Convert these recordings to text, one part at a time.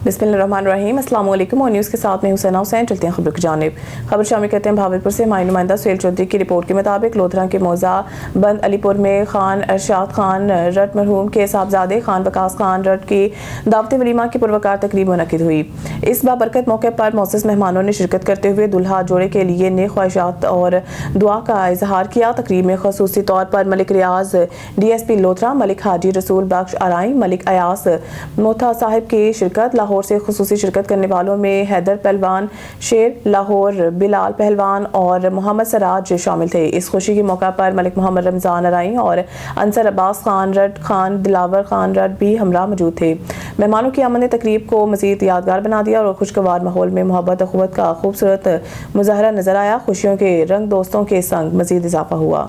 बिस्मिल्लाहिर्रहमानिर्रहीम। अस्सलाम वालेकुम और न्यूज़ के साथ में हुसैना हुसैन। चलते हैं खबर की जानिब। खबर शामिल करते हैं भावलपुर से। हमारी नुमाइंदा सुहेल चौधरी की रिपोर्ट के मुताबिक लोधरा के मौजा बंद अलीपुर में खान अरशाद खान रट मरहूम के साहबजादे खान वकास खान रट की दावत वलीमा की पुरवकार तकरीब मुनक्किद हुई। इस बाबरकत मौके पर मौसस मेहमानों ने शिरकत करते हुए दुल्हा जोड़े के लिए नेक ख्वाहिशात और दुआ का इजहार किया। तकरीब में खसूसी तौर पर मलिक रियाज DSP लोधरा, मलिक हाजी रसूल बख्श आराई, मलिक अयास मोथा साहिब की शिरकत। लाहौर से खुसूसी शिरकत करने वालों में हैदर पहलवान, शेर लाहौर, बिलाल पहलवान और मोहम्मद सराज शामिल थे। इस खुशी के मौका पर मलिक मोहम्मद रमजान अराई और अंसर अब्बास खान रट, खान दिलावर खान रट भी हमरा मौजूद थे। मेहमानों की आमद ने तकरीब को मजीद यादगार बना दिया और खुशगवार माहौल में मोहब्बत अखुवत का खूबसूरत मुजाहरा नजर आया। खुशियों के रंग दोस्तों के संग मजीद इजाफा हुआ।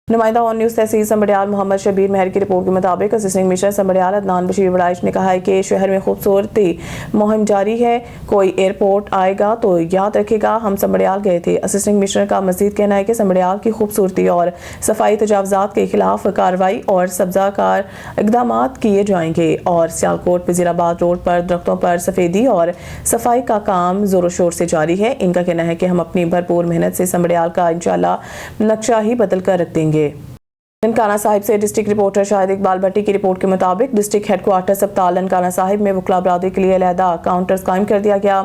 नुमाइंदा ऑन न्यूज़ तहसील संबड़ियाल मोहम्मद शबीर महर की रिपोर्ट के मुताबिक असिस्टेंट कमिश्नर संबड़ियाल अदनान बशीर वड़ाइश ने कहा है कि शहर में खूबसूरती मुहिम जारी है। कोई एयरपोर्ट आएगा तो याद रखेगा हम संबड़ियाल गए थे। असिस्टेंट कमिश्नर का मजीद कहना है कि संबड़ियाल की खूबसूरती और सफाई तजावजात के खिलाफ कार्रवाई और सब्जाकार इकदाम किए जाएंगे और सियालकोट वजीराबाद रोड पर दरख्तों पर सफेदी और सफाई का काम जोरों शोर से जारी है। इनका कहना है कि हम अपनी भरपूर मेहनत से संबड़ियाल का इंशाल्लाह नक्शा ही बदल कर रख देंगे। ननकाना साहिब से डिस्ट्रिक्ट रिपोर्टर शाहिद इकबाल भट्टी की रिपोर्ट के मुताबिक डिस्ट्रिक्ट हेडक्वार्टर अस्पताल ननकाना साहिब में वकला बरादरी के लिए अलहदा काउंटर्स कायम कर दिया गया,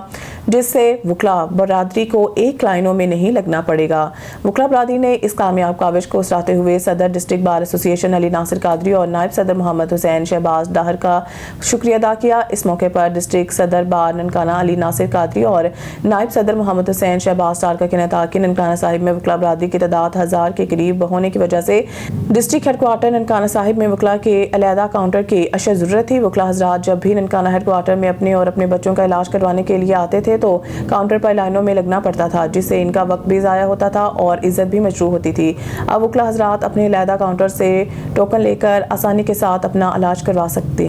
जिससे वकला बरादरी को एक लाइनों में नहीं लगना पड़ेगा। वकला बरादरी ने इस कामयाब काविश को सराहते हुए सदर district bar association Ali Nasir Qadri और नायब सदर मोहम्मद हुसैन शहबाज डाहर का शुक्रिया अदा किया। इस मौके पर डिस्ट्रिक्ट सदर बार ननकाना अली नासिर कादरी और नायब सदर मोहम्मद हुसैन शहबाज डाहर का कहना था कि ननकाना साहिब में वकला बरादरी की तादाद 1000 के करीब होने की वजह से डिस्ट्रिक्ट हेडक्वार्टर ननकाना साहिब में वकला के अलहदा काउंटर की अशद जरूरत थी। वकला हजरात जब भी ननकाना हेडक्वार्टर में अपने और अपने बच्चों का इलाज करवाने के लिए आते थे तो काउंटर पर लाइनों में लगना पड़ता था, जिससे इनका वक्त भी ज़ाया होता था और इज्जत भी मशरू होती थी। अब वकला हजरात अपने अलहदा काउंटर से टोकन लेकर आसानी के साथ अपना इलाज करवा सकते हैं।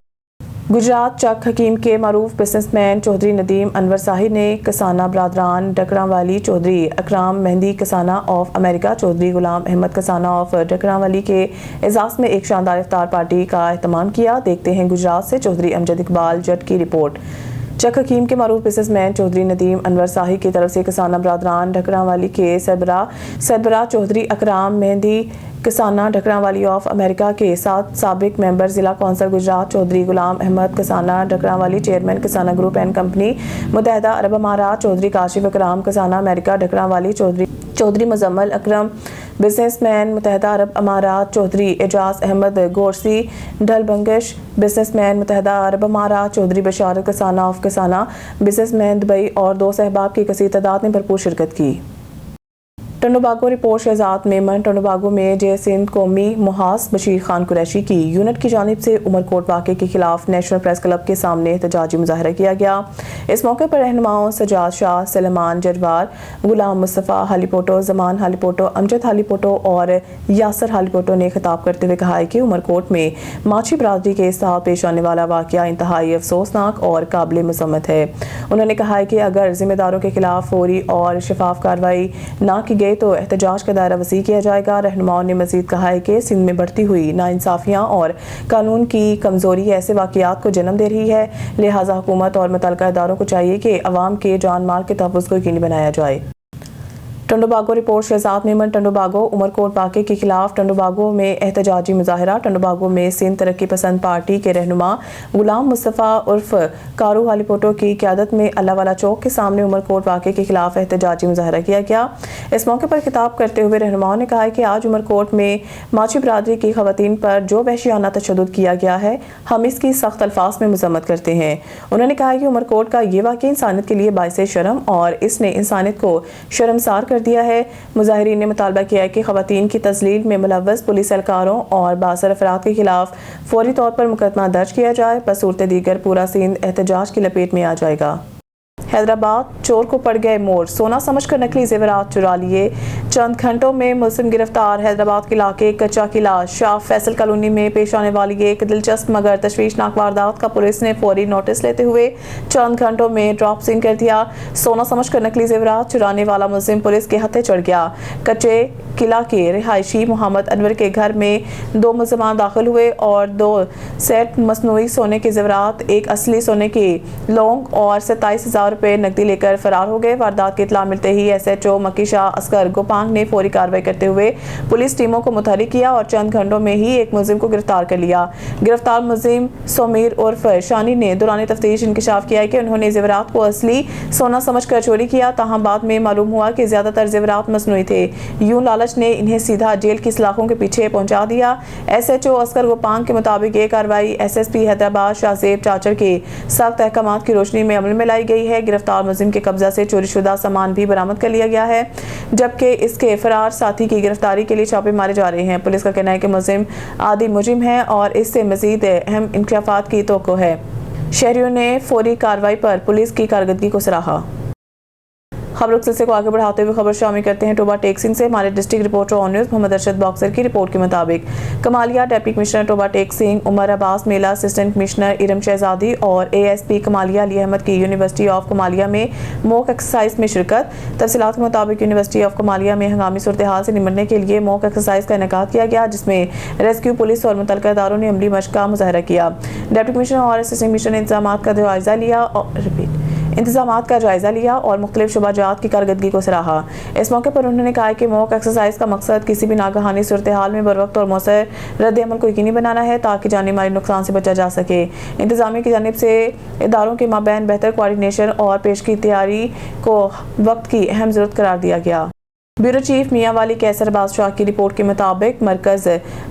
गुजरात चक हकीम के मारूफ बिजनेसमैन चौधरी नदीम अनवर साहिब ने कसाना बरादरान Dakrawali, Chaudhry Akram Mehndi Kasana of America, Chaudhry Ghulam Ahmad Kasana of Dakrawali के एजाज में एक शानदार इफ्तार पार्टी का एहतमाम किया। देखते हैं गुजरात से चौधरी अमजद इकबाल जट की रिपोर्ट। चक हकीम के मारूफ बिजनेसमैन चौधरी नदीम अनवर साहिब की तरफ से कसाना बरादरान ढकरावाली के सरबराह चौधरी अकराम मेहंदी कसाना ढकरावाली ऑफ अमेरिका के 7 साबिक मेंबर जिला council Gujrat, Chaudhry Ghulam Ahmad Kasana Dhakrawali chairman Kasana group and company मुत्तहिदा अरब अमारात, चौधरी काशिफ अकराम कसाना अमेरिका ढकरावाली, चौधरी मुजम्मल अकरम बिजनेसमैन मुत्तहिदा अरब अमारात, चौधरी एजाज अहमद गोरसी ढलबंगश बिजनेसमैन मुत्तहिदा अरब अमारात, Chaudhry Basharat Kasana of Kasana businessman Dubai और 2 सहबाब की कसीर तादाद ने भरपूर शिरकत की। टंडोबागो रिपोर्ट शहजाद मेमन टंडोबागो में जय सिंध कौमी मुहास बशीर खान कुरैशी की यूनिट की जानिब से उमरकोट वाक़े के खिलाफ नेशनल प्रेस क्लब के सामने एहतजाजी मुजाहरा किया गया। इस मौके पर रहनुमाओं सजाद शाह, सलेमान जरवार, गुलाम मुस्तफ़ा हालीपोटो, जमान हालीपोटो, अमजद हालीपोटो और यासर हालीपोटो ने खिताब करते हुए कहा कि उमरकोट में माछी बरादरी के साथ पेश आने वाला वाक़या इंतहाई अफसोसनाक और काबिल मज़म्मत है। उन्होंने कहा कि अगर जिम्मेदारों के खिलाफ फौरी और शफाफ कार्रवाई न की गई तो एहतजाज का दायरा वसी किया जाएगा। रहनुमाओं ने मजीद कहा है कि सिंध में बढ़ती हुई नाइंसाफियाँ और कानून की कमजोरी ऐसे वाक़यात को जन्म दे रही है, लिहाजा हुकूमत और मुतल्लिका इदारों को चाहिए कि अवाम के जान माल के तहफ़्फ़ुज़ को यकीनी बनाया जाए। टंडोबागो रिपोर्ट शहजाद मेमन टंडोबागो उमरकोट वाक़े के खिलाफ टंडोबागो में एहतजाजी मुजाहरा। टंडोबागो में सिंध तरक्की पसंद पार्टी के रहनुमा गुलाम मुस्तफ़ा उर्फ कारू हालीपोटो की क़यादत में अल्लाहवाला चौक के सामने उमरकोट वाक़े के खिलाफ एहतजाजी मुजाहरा किया गया। इस मौके पर खिताब करते हुए रहनुमाओं ने कहा कि आज उमरकोट में माछी बरादरी की ख़वातीन पर जो वहशियाना तशद्दुद किया गया है, हम इसकी सख्त अल्फाज में मज़म्मत करते हैं। उन्होंने कहा कि उमरकोट का ये वाक़या इंसानियत के लिए बाइसे शर्म और इसने इंसानियत को शर्मसार कर दिया है। मुजाहिरीन ने मुतालबा किया है कि ख़वातीन की तस्लील में मुलव्वस पुलिस एहलकारों और बासर अफराद के खिलाफ फौरी तौर पर मुकदमा दर्ज किया जाए, बसूरत दीगर पूरा सिंध एहतजाज की लपेट में आ जाएगा। हैदराबाद चोर को पड़ गए मोर, सोना समझकर नकली जेवरात चुरा लिए, चंद घंटों में मुलजिम गिरफ्तार। हैदराबाद के इलाके कच्चा किला शाह फैसल कॉलोनी में पेश आने वाली एक दिलचस्प मगर तशवीशनाक वारदात का पुलिस ने फौरी नोटिस लेते हुए चंद घंटों में ड्रॉप सिंह कर दिया। सोना समझकर नकली जेवरात चुराने वाला मुलजिम पुलिस के हत्थे चढ़ गया। कच्चे किला के रिहायशी मोहम्मद अनवर के घर में 2 मुलजमान दाखिल हुए और 2 सेट मसनूई सोने के जेवरात, एक असली सोने की लौंग और 27,000 रुपए नकदी लेकर फरार हो गए। वारदात की इत्तला मिलते ही SHO मक्की शाह असगर गोपांग ने फौरी कार्रवाई करते हुए पुलिस टीमों को मुतहरिक किया और चंद घंटों में ही एक मुलजिम को गिरफ्तार कर लिया। गिरफ्तार मुलजिम सोमीर उर्फ शानी ने दौरान तफ्तीश इंकशाफ किया कि उन्होंने जेवरात को असली सोना समझकर चोरी किया, ताहम बाद में मालूम हुआ कि ज्यादातर जेवरात मसनूई थे। यूं लालच ने इन्हें सीधा जेल की सलाखों के पीछे पहुंचा दिया। SHO असगर गोपांग के मुताबिक ये कार्रवाई SSP हैदराबाद शाहजेब चाचर के सख्त अहकामात की रोशनी में अमल में लाई गई है। गिरफ्तार मुलजिम के कब्जा से चोरीशुदा सामान भी बरामद कर लिया गया है, जबकि इसके फरार साथी की गिरफ्तारी के लिए छापे मारे जा रहे हैं। पुलिस का कहना है कि मुलजिम आदि मुजरिम है और इससे मजीद अहम इंकशाफात की तवक्को है। शहरियों ने फौरी कार्रवाई पर पुलिस की कारकर्दगी को सराहा। खबर सिलसिले को आगे बढ़ाते हुए खबर शामिल करते हैं टोबा टेक्सिंग से। हमारे district reporter on news Mohammad Arshad boxer की रिपोर्ट के मुताबिक Kamalia deputy commissioner Toba Tek Singh, Umar Abbas Mela assistant commissioner Iram Shahzadi और ASP कमालिया अली अहमद की यूनिवर्सिटी ऑफ कमालिया में मॉक एक्सरसाइज में शिरकत। तफसीलात के मुताबिक यूनिवर्सिटी ऑफ कमालिया में हंगामी सूरत हाल से निपटने के लिए मॉक एक्सरसाइज का इनेकाद किया गया, जिसमें रेस्क्यू पुलिस और मुतल्लिका इदारों ने अमली मशक का मुजाहरा किया। डिप्टी कमिश्नर और असिस्टेंट कमिश्नर ने इंतजामात का जायजा लिया और मुख्तलिफ शुबाजात की कारकर्दगी को सराहा। इस मौके पर उन्होंने कहा कि मॉक एक्सरसाइज का मकसद किसी भी नागहानी सूरत हाल में बरवक्त और मौसर रद्द अमल को यकीनी बनाना है, ताकि जानी माली नुकसान से बचा जा सके। इंतजामिया की जानिब से इदारों के माबैन बेहतर कोऑर्डिनेशन और पेश की तैयारी को वक्त की अहम ज़रूरत करार दिया गया। ब्यूरो चीफ मियाँ वाली कैसर बादशाह की रिपोर्ट के मुताबिक मरकज़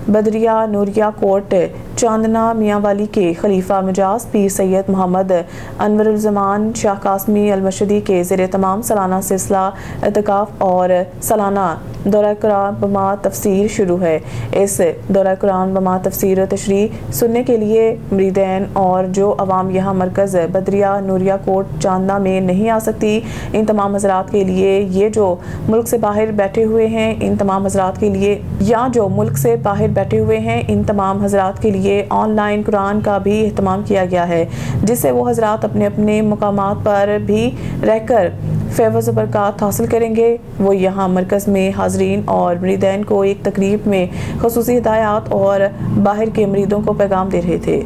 बदरिया नूरिया कोट चांदना मियाँ वाली के खलीफा मिजाज पीर सैयद मोहम्मद अनवरुज़्ज़मान शाह कासमी अलमशदी के ज़ेर तमाम सालाना सिलसिला एतकाफ़ और सालाना दौरा कुरान बमा तफसीर शुरू है। इस दौरा कुरान बमा तफसीर तशरी सुनने के लिए मुरीदैन और जो अवाम यहाँ मरकज़ बदरिया नूरिया कोट चांदना में नहीं आ सकती, इन तमाम हज़रात के लिए ये जो मुल्क से बाहर बैठे हुए हैं इन तमाम हज़रात के लिए या जो मुल्क से बाहर बैठे हुए हैं इन तमाम हज़रात के लिए ऑनलाइन कुरान का भी एहतमाम किया गया है, जिससे वो हज़रात अपने अपने मुकामात पर भी रहकर फैज़ बरक़ात हासिल करेंगे। वो यहाँ मरकज़ में हाज़रीन और मुरीदैन को एक तकरीब में ख़ुसूसी हिदायत और बाहर के मरीदों को पैगाम दे रहे थे।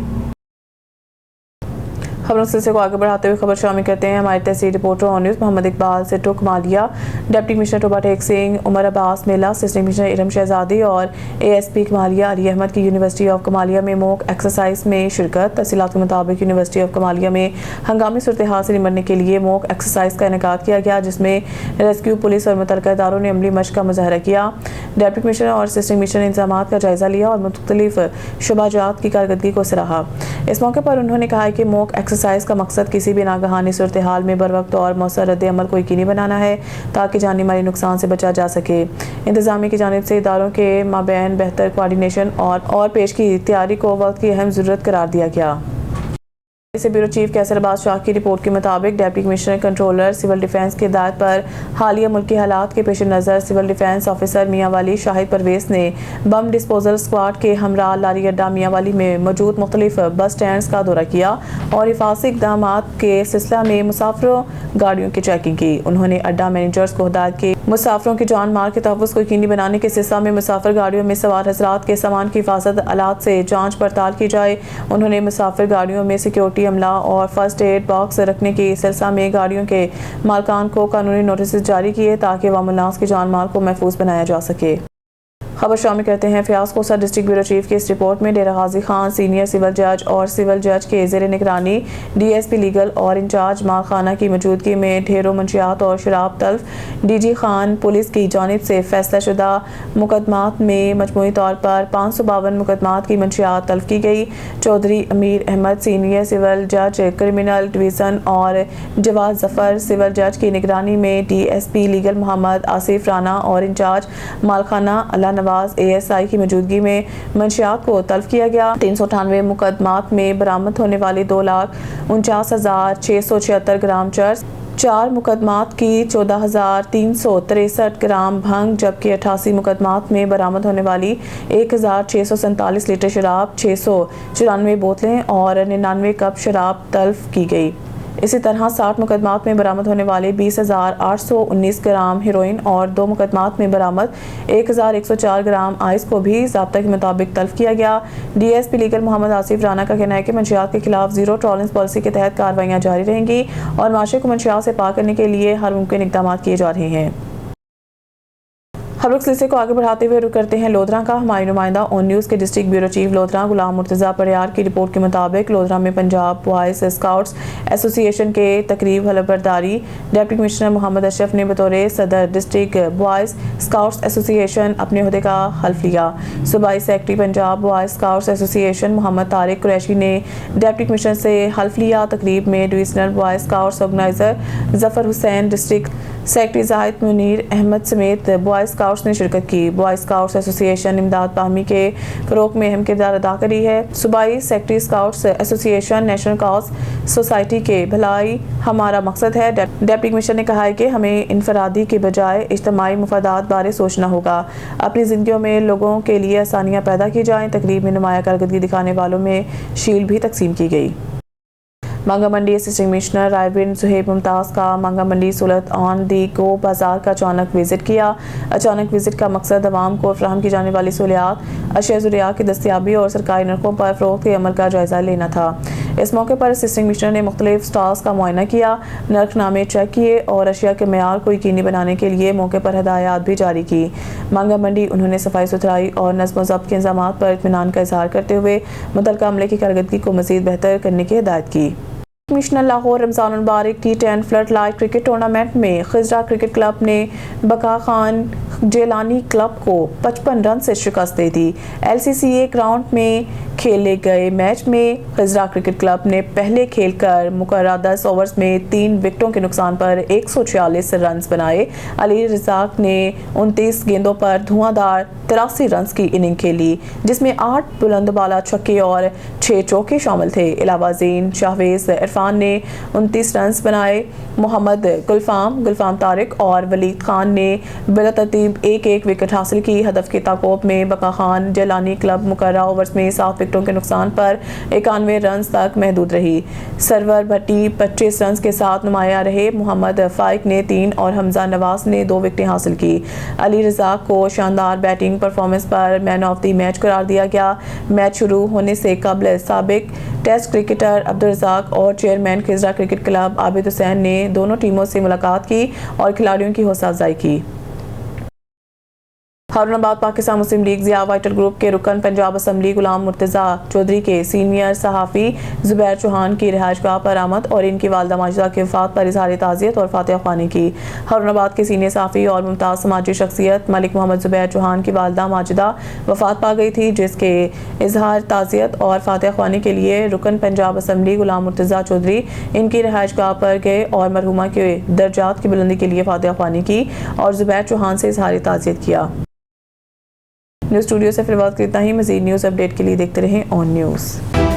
खबरों सिलसिले को आगे बढ़ाते हुए खबर शामिल करते हैं हमारे tehsil reporter on news Mohammad Iqbal से। Kamalia deputy commissioner Toba Tek Singh, Umar Abbas Mela assistant commissioner Iram Shahzadi और ASP कमालिया अली अहमद की यूनिवर्सिटी ऑफ कमालिया में मॉक एक्सरसाइज में शिरकत। तफसीलात के मुताबिक यूनिवर्सिटी ऑफ कमालिया में हंगामी सूरत हाल से निपटने के लिए मॉक एक्सरसाइज का इनेकाद किया गया, जिसमें रेस्क्यू पुलिस और मुतल्लिका इदारों ने अमली मशक का मुजाहरा किया। डिप्टी कमिश्नर और असिस्टेंट कमिश्नर ने इंतजामात का जायजा लिया और मुख्तलिफ शुबाजात की कारकर्दगी को सराहा। इस मौके पर उन्होंने कहा कि मॉक एक्सरसाइज का मकसद किसी भी नागहानी सूरत हाल में बरवक्त और मौसर रद्द अमल को यकीनी बनाना है, ताकि जानी माली नुकसान से बचा जा सके। इंतजामिया की जानिब से इदारों के माबैन बेहतर कोऑर्डिनेशन और पेश की तैयारी को वक्त की अहम ज़रूरत करार दिया गया। इसे ब्यूरो चीफ कैसर बादशाह की रिपोर्ट के मुताबिक deputy commissioner controller civil defence की हिदायत पर हालिया मुल्की हालात के पेश नज़र सिविल डिफेंस ऑफिसर मियाँ वाली शाहिद परवेज़ ने बम डिस्पोजल स्क्वाड के हमरा लारी अड्डा मियाँ वाली में मौजूद मुख्तलिफ बस स्टैंड का दौरा किया और हिफाजती इक़दाम के सिलसिला में मुसाफिरों गाड़ियों की चेकिंग की। उन्होंने अड्डा मैनेजर्स को हिदायत की मुसाफिरों की जान माल के तहफ़्फ़ुज़ को यकीनी बनाने के सिलसिला में मुसाफिर गाड़ियों में सवार हज़रात के सामान की हिफाजत आलात से जाँच पड़ताल की जाए। उन्होंने मुसाफिर गाड़ियों में सिक्योरिटी अमला और फर्स्ट एड बॉक्स रखने के सिलसिला में गाड़ियों के मालकान को कानूनी नोटिस जारी किए, ताकि वामुन्नास की जान माल को महफूज बनाया जा सके। खबर शामिल करते हैं फयाज कोसा डिस्ट्रिक्ट ब्यूरो चीफ की इस रिपोर्ट में डेरा गाजी खान सीनियर सिविल जज और सिविल जज के ज़ेर निगरानी DSP लीगल और इंचार्ज मालखाना की मौजूदगी में ढेरों मंशियात और शराब तल्फ। DG खान पुलिस की जानिब से फैसला शुदा मुकदमात में मजमूई तौर पर 552 मुकदमात की मंशियात तल्फ की गई। चौधरी अमीर अहमद सीनियर सिविल जज क्रिमिनल डिवीज़न और जवाद जफ़र सिविल जज की निगरानी में DSP लीगल मोहम्मद आसिफ राना और इंचार्ज मालखाना अल्लाह नवाज ASI की मौजूदगी में मंशियात को तल्फ किया गया। 398 मुकदमात में बरामद होने वाली 2,49,676 ग्राम चर्स, 4 मुकदमात की 14,363 ग्राम भंग, जबकि 88 मुकदमात में बरामद होने वाली 1,647 लीटर शराब, 694 बोतलें और 99 कप शराब तल्फ की गई। इसी तरह 60 मुकदमात में बरामद होने वाले 20,819 ग्राम हेरोइन और 2 मुकदमात में बरामद 1,104 ग्राम आइस को भी ज़ाब्ता के मुताबिक तल्फ किया गया। DSP लीगल मोहम्मद आसिफ राना का कहना है कि मंशियात के खिलाफ जीरो टॉलरेंस पॉलिसी के तहत कार्रवाइयाँ जारी रहेंगी और माशरे को मंशियात से पाक करने के लिए हर मुमकिन इक़दाम किए जा रहे हैं। खबरों के सिलसिले को आगे बढ़ाते हुए रुक करते हैं लोधरा का। हमारी नुमाइंदा ऑन न्यूज़ के डिस्ट्रिक्ट ब्यूरो चीफ लोधरा गुलाम मुर्तज़ा परियार की रिपोर्ट के मुताबिक लोधरा में पंजाब बॉयज़ स्काउट्स एसोसिएशन के तकरीब हलफबरदारी डिप्टी कमिश्नर मोहम्मद अशरफ ने बतौर सदर डिस्ट्रिक्ट बॉयज़ स्काउट्स एसोसिएशन अपने ओहदे का हल्फ लिया। सूबाई secretary Punjab boys scouts association Mohammad Tariq Qureshi ने डिप्टी कमिश्नर से हल्फ लिया। तकरीब में divisional boys scouts organiser Zafar Hussain, district secretary Zahid Munir Ahmed समेत बॉयज़ स्काउट्स ने शिरकत की। बॉयज़ स्काउट्स एसोसिएशन इमदाद बाहमी के फ़रोग़ में अहम किरदार अदा कर रही है। सूबाई secretary scouts association national cause society के भलाई हमारा मकसद है। डिप्टी कमिश्नर ने कहा है कि हमें इनफरादी के बजाय इज्तिमाई मुफादात बारे सोचना होगा। अपनी ज़िंदगियों में लोगों के लिए आसानियाँ पैदा की जाएँ। तकरीब में नुमाया कारकर्दगी दिखाने वालों में शील्ड भी तकसीम की गई। मांगा मंडी असिस्टेंट कमिश्नर रायबिन सुहेब मुमताज़ का मांगा मंडी सुलत ऑन दी गो बाज़ार का अचानक विजिट किया। अचानक विजिट का मकसद आवाम को फराहम की जाने वाली सहूलियात, अशिया ज़ुरिया की दस्तियाबी और सरकारी नरखों पर फ़रोख्त के अमल का जायज़ा लेना था। इस मौके पर असिस्टेंट कमिश्नर ने मुख्तलिफ स्टॉल्स का मुआयना किया, नरखनामे चेक किए और अशिया के मेयार को यकीनी बनाने के लिए मौके पर हिदायत भी जारी की। मांगा मंडी उन्होंने सफाई सुथराई और नज़्म व ज़ब्त के इंतज़ाम पर इत्मीनान का इज़हार करते हुए मुतल्लिका अमले की कारकर्दगी को मज़ीद बेहतर करने की हिदायत की। कमिश्नर लाहौर रमज़ान मुबारक T10 flood light cricket tournament में खिजरा क्रिकेट क्लब ने बका खान जेलानी क्लब को 55 रन से शिकस्त दे दी। LCCA ग्राउंड में खेले गए मैच में खिजरा क्रिकेट क्लब ने पहले खेलकर मुकर्रर 10 ओवर्स में 3 विकेटों के नुकसान पर 146 रन बनाए। अली रज़ाक ने 29 गेंदों पर धुआंधार 83 रन की इनिंग खेली, जिसमें 8 बुलंदबाला छक्के और 6 चौके शामिल थे। इलावाज़ीन शाहवेज इरफान ने 29 रन बनाए। मोहम्मद गुलफाम तारिक और वलीद खान ने बिलातरतीब 1-1 विकेट हासिल की। हदफ के ताकोब में बका खान जेलानी क्लब मुकर्रर ओवर्स में 7 विकेटों के नुकसान पर 91 रन तक महदूद रही। सरवर भट्टी 25 रन के साथ नुमाया रहे। मोहम्मद फाइक ने 3 और हमजा नवाज ने 2 विकेटें हासिल की। अली रज़ाक को शानदार बैटिंग परफॉर्मेंस पर मैन ऑफ द मैच करार दिया गया। मैच शुरू होने से कबल साबिक टेस्ट क्रिकेटर अब्दुल रज़ाक और chairman खिजरा cricket club Abid Hussain ने दोनों टीमों से मुलाकात की और खिलाड़ियों की हौसला अफजाई की। हारूनाबाद पाकिस्तान मुस्लिम लीग ज़िया वाइटल ग्रुप के रुकन पंजाब असम्बली गुलाम मुर्तज़ा चौधरी के सीनियर सहाफ़ी ज़ुबैर चौहान की रिहाइशगाह पर आमद और इनकी वालदा माजिदा की वफ़ात पर इज़हार ताज़ियत और फातिहा ख़्वानी की। हारूनाबाद के सीनियर सहाफ़ी और मुमताज़ समाजी शख्सियत मलिक मोहम्मद ज़ुबैर चौहान की वालदा माजिदा वफ़ात पा गई थी, जिसके इज़हार ताज़ियत और फातिहा ख़्वानी के लिए रुकन पंजाब असम्बली गुलाम मुर्तज़ा चौधरी इनकी रिहाइशगाह पर गए और मरहुमा के दर्जात की बुलंदी के लिए फातिहा ख़्वानी की और ज़ुबैर चौहान से इज़हार ताज़ियत किया। न्यूज़ स्टूडियो से फिर बात करता ही। मज़ीद न्यूज़ अपडेट के लिए देखते रहें ऑन न्यूज़।